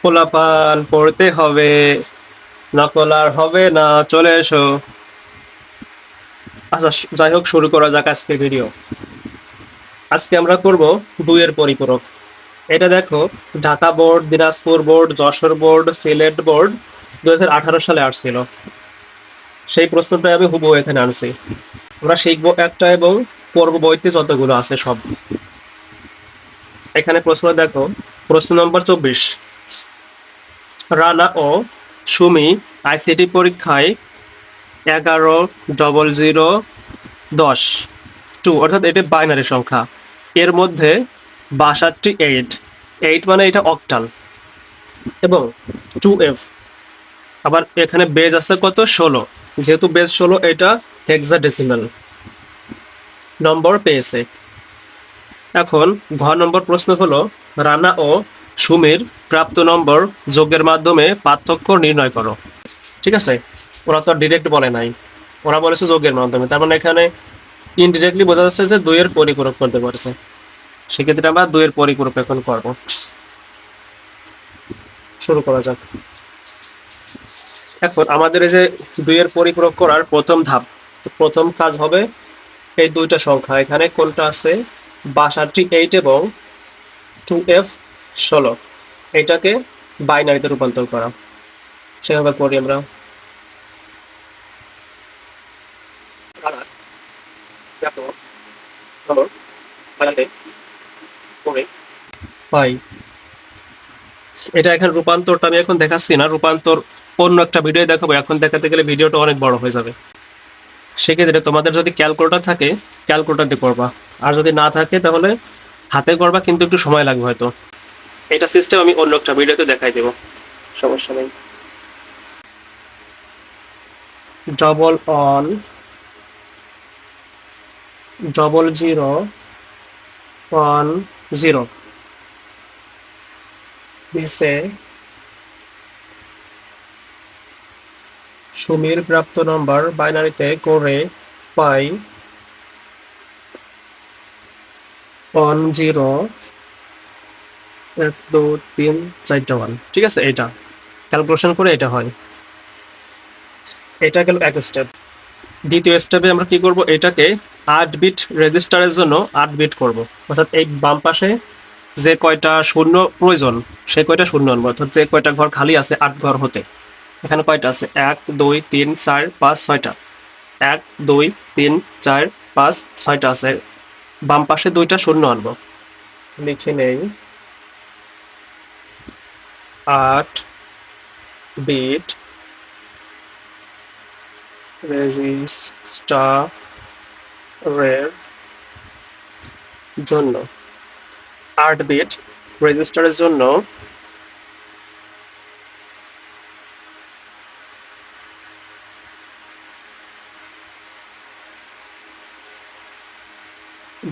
পোলাপান পড়তে হবে, নকল আর হবে না, চলে এসো। আচ্ছা, যাই হোক, শুরু করা যাক আজকের ভিডিও। আজকে আমরা করব দুইয়ের পরিপূরক। এটা দেখো, Dhaka board, Dinajpur board, Jessore board, Sylhet board 2018 সালে আসছিল। সেই প্রশ্নটাই আমি হুবহু এখানে আনছি। আমরা শিখবো একটা এবং পড়ব বইতে যতগুলো আছে সব। এখানে প্রশ্ন দেখো, প্রশ্ন নম্বর 24। রানা ও সুমি আইসিটি পরীক্ষায় 110010 অর্থাৎ এটা বাইনারি সংখ্যা। এর মধ্যে 62 এইট, এইট মানে এটা অক্টাল, এবং 2f। আবার এখানে বেজ আছে কত, 16। যেহেতু বেজ 16, এটা হেক্সাডেসিমাল নম্বর পেয়েছে। এখন ঘ নম্বর প্রশ্ন হলো, রানা ও সুমির প্রাপ্ত নম্বর যোগের মাধ্যমে পার্থক্য নির্ণয় করো। ঠিক আছে, ওরা তো ডিরেক্ট বলে নাই, ওরা বলেছে যোগের মাধ্যমে। তার মানে এখানে ইনডিরেক্টলি বোঝা যাচ্ছে যে দুইয়ের পরিপূরক করতে পারছে। সেক্ষেত্রে আমরা দুইয়ের পরিপূরক এখন করব। শুরু করা যাক। এখন আমাদের এই যে দুইয়ের পরিপূরক করার প্রথম ধাপ, প্রথম কাজ হবে এই দুইটা সংখ্যা এখানে কোনটা আছে, 62 এবং 2f 16, এটাকে বাইনারিতে রূপান্তর করা। সেভাবে করি আমরা। পাই। এটা এখন রূপান্তরটা আমি এখন দেখাচ্ছি না, রূপান্তর অন্য একটা ভিডিও দেখাবো। এখন দেখাতে গেলে ভিডিওটা অনেক বড় হয়ে যাবে। সেক্ষেত্রে তোমাদের যদি ক্যালকুলেটর থাকে, ক্যালকুলেটর দিয়ে করবা। আর যদি না থাকে তাহলে হাতে করবা, কিন্তু একটু সময় লাগবে হয়তো। এটা সিস্টেম আমি অন্য একটা ভিডিওতে দেখাই দেবো, সমস্যা নেই। ডবল অন, ডবল জিরো, 1 0 নিচে সুমির প্রাপ্ত নম্বর বাইনারিতে করে পাই 1 0 1 2 3 4টা 1। ঠিক আছে, এটা ক্যালকুলেশন করে এটা হয়। এটা গেল এক স্টেপ। দ্বিতীয় স্টেপে আমরা কি করব, এটাকে 8 বিট রেজিস্টারের জন্য 8 বিট করব। অর্থাৎ এই বাম পাশে যে কয়টা শূন্য প্রয়োজন সে কয়টা শূন্য আনবো। অর্থাৎ যে কয়টা ঘর খালি আছে 8 ঘর হতে, এখানে কয়টা আছে, 1 2 3 4 5 6টা, 1 2 3 4 5 6টা আছে। বাম পাশে 2টা শূন্য আনবো। লিখে নেই 8 বিট রেজিস্টারের জন্য, 8 বিট রেজিস্টারের জন্য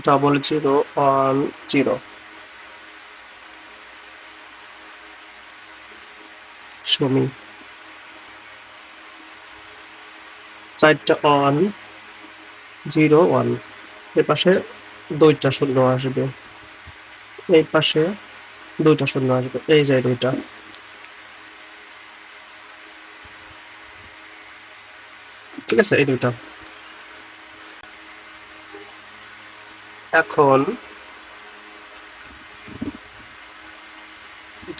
ডবল জিরো 1 0 সুমি, 4টা 1 0 1। এর পাশে 2টা শূন্য আসবে, এই পাশে 2টা শূন্য আসবে, এই যে 2টা। ঠিক আছে, এই 2টা। এখন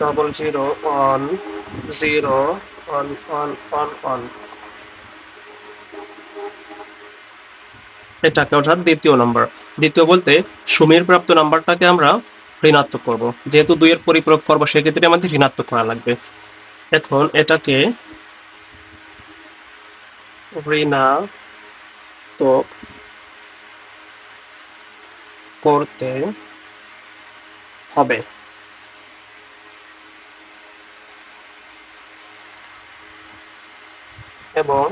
ডবল জিরো 1 0 1 1 1 1, এটাকে অর্থাৎ দ্বিতীয় নাম্বার। দ্বিতীয় বলতে সুমির প্রাপ্ত নাম্বারটাকে আমরা ঋণাত্মক করব। যেহেতু 2 এর পরিপূরক করব, সেক্ষেত্রে আমাদের ঋণাত্মক করা লাগবে। এখন এটাকে ঋণাত্মক করতে হবে। এবং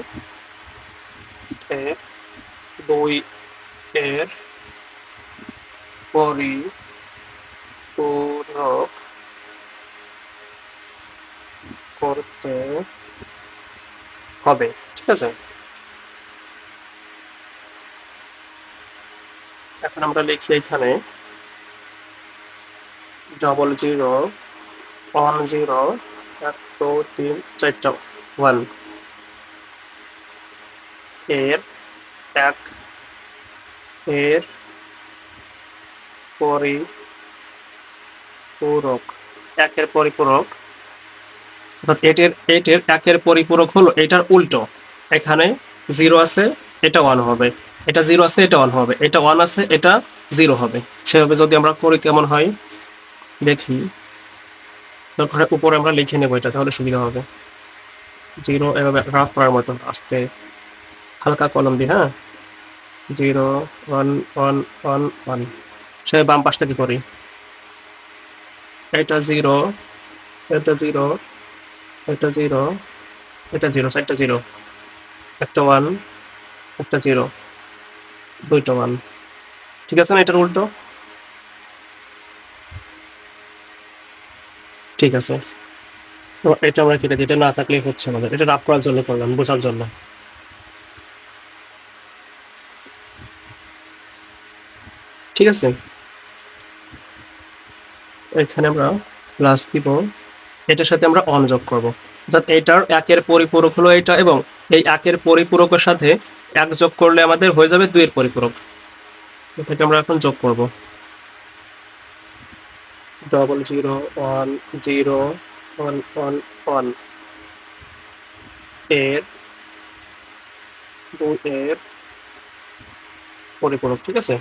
এর 2 এর পরিপূরক করতে হবে। ঠিক আছে, এখন আমরা লিখি এখানে ডবল জিরো অন জিরো, 1 2 3 4টা 1 এর এক এর পরিপূরক, একের পরিপূরক অর্থাৎ এটার একের পরিপূরক হলো এটার উল্টো। এখানে জিরো আছে, এটা ওয়ান হবে, এটা জিরো আছে, এটা ওয়ান হবে, এটা ওয়ান আছে, এটা জিরো হবে। সেভাবে যদি আমরা করি কেমন হয় দেখি। দরকার উপরে আমরা লিখে নেবো এটা, তাহলে সুবিধা হবে। জিরো এভাবে রাফ করার মতো আস্তে হালকা কলম দিয়ে, হ্যাঁ, zero one one one one. সে বাম পাশটা কি করি, এটা জিরো, এটা জিরো, এটা জিরো, এটা জিরো, চারটা জিরো, একটা ওয়ান, একটা জিরো, দুইটা ওয়ান। ঠিক আছে না? এটার উল্টো। ঠিক আছে, এটা আমরা কেটে দিতে না থাকলে হচ্ছে আমাদের, এটা রাফ করার জন্য করলাম, বোঝার জন্য। ঠিক আছে, এখানে আমরা প্লাস দিব, এটার সাথে আমরা অন যোগ করবো, অর্থাৎ এটার একের পরিপূরক হলো এটা, এবং এই একের পরিপূরকের সাথে এক যোগ করলে আমাদের হয়ে যাবে দুইয়ের পরিপূরক। এটাকে আমরা এখন যোগ করব, double zero one zero one one one এর দুই এর পরিপূরক। ঠিক আছে,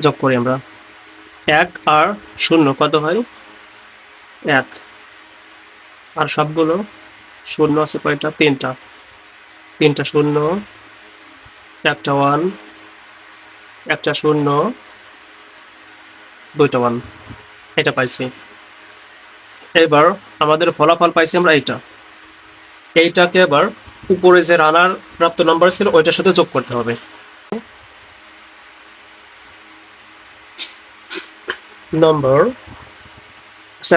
যোগ করি আমরা, এক আর শূন্য কত হয়, এক, আর সবগুলো শূন্য আছে কয়টা, তিনটা, তিনটা শূন্য, একটা ওয়ান, একটা শূন্য, দুইটা ওয়ান, এটা পাইছি। এবার আমাদের ফলাফল পাইছি আমরা এইটাকে এবার উপরে যে রানার প্রাপ্ত নাম্বার ছিল ওইটার সাথে যোগ করতে হবে। নম্বর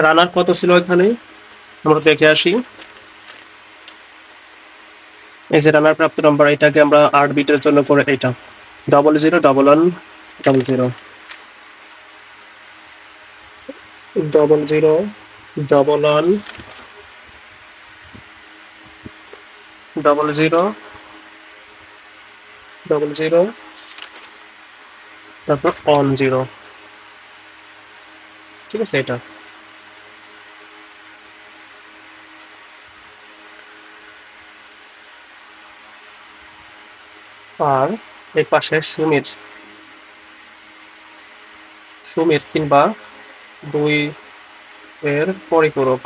রানার কত ছিল এখানে আমরা দেখে আসি। এই যে রানার প্রাপ্ত নাম্বার, এটাকে আমরা 8 বিটের জন্য করে এটা 00 11 00 00 11 00 00, তারপর অন জিরো। ঠিক আছে, এটা আর এই পাশে সুমির কিংবা 2 এর পরিপূরক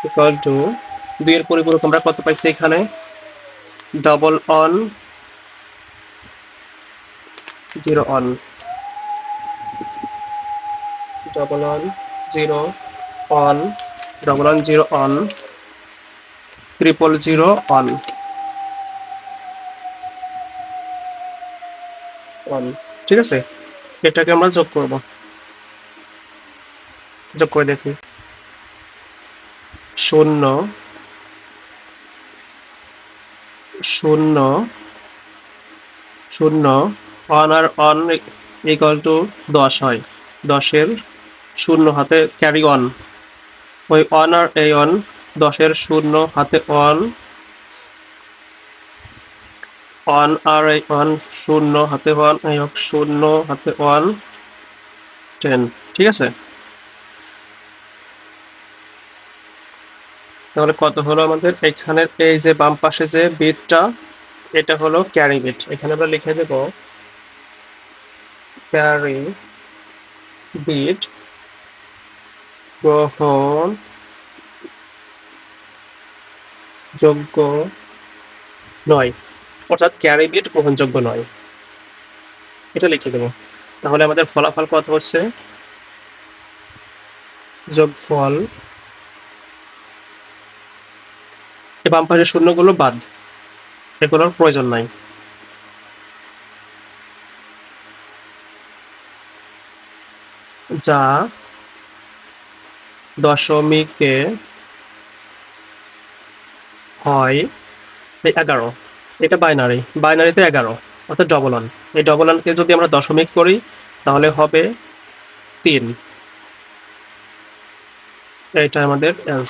ইকুয়াল টু 2 এর পরিপূরক আমরা কত পাইছি এখানে, double on zero on, double on zero on, double on zero on, triple zero on on. ঠিক আছে, এটাকে আমরা যোগ করব, যোগ করে দেখি, শূন্য শূন্য শূন্য, অন আর অন ইকুয়াল টু 10 হয়, 10-এর শূন্য হাতে ক্যারি অন, ওই অন আর এই অন, 10-এর শূন্য হাতে অন, অন আর এই অন, শূন্য হাতে অন, এই শূন্য হাতে অন, 10। ঠিক আছে, তাহলে কত হলো আমাদের এখানে, এই যে বাম পাশে যে বিটটা এটা হলো ক্যারি বিট, এখানে আমরা লিখে দেব ক্যারি বিট গ্রহণ যোগ্য নয়, অর্থাৎ ক্যারি বিট গ্রহণযোগ্য নয়, এটা লিখে দেব। তাহলে আমাদের ফলাফল কত হচ্ছে, যোগফল, এই বাম পাশের শূন্যগুলো বাদ, এগুলোর প্রয়োজন নাই। যা দশমিকে হয় 11, এটা বাইনারিতে 11, অর্থাৎ ডবল ওয়ান। এই ডবল ওয়ানকে যদি আমরা দশমিক করি তাহলে হবে 3। এইটা আমাদের অ্যান্সার।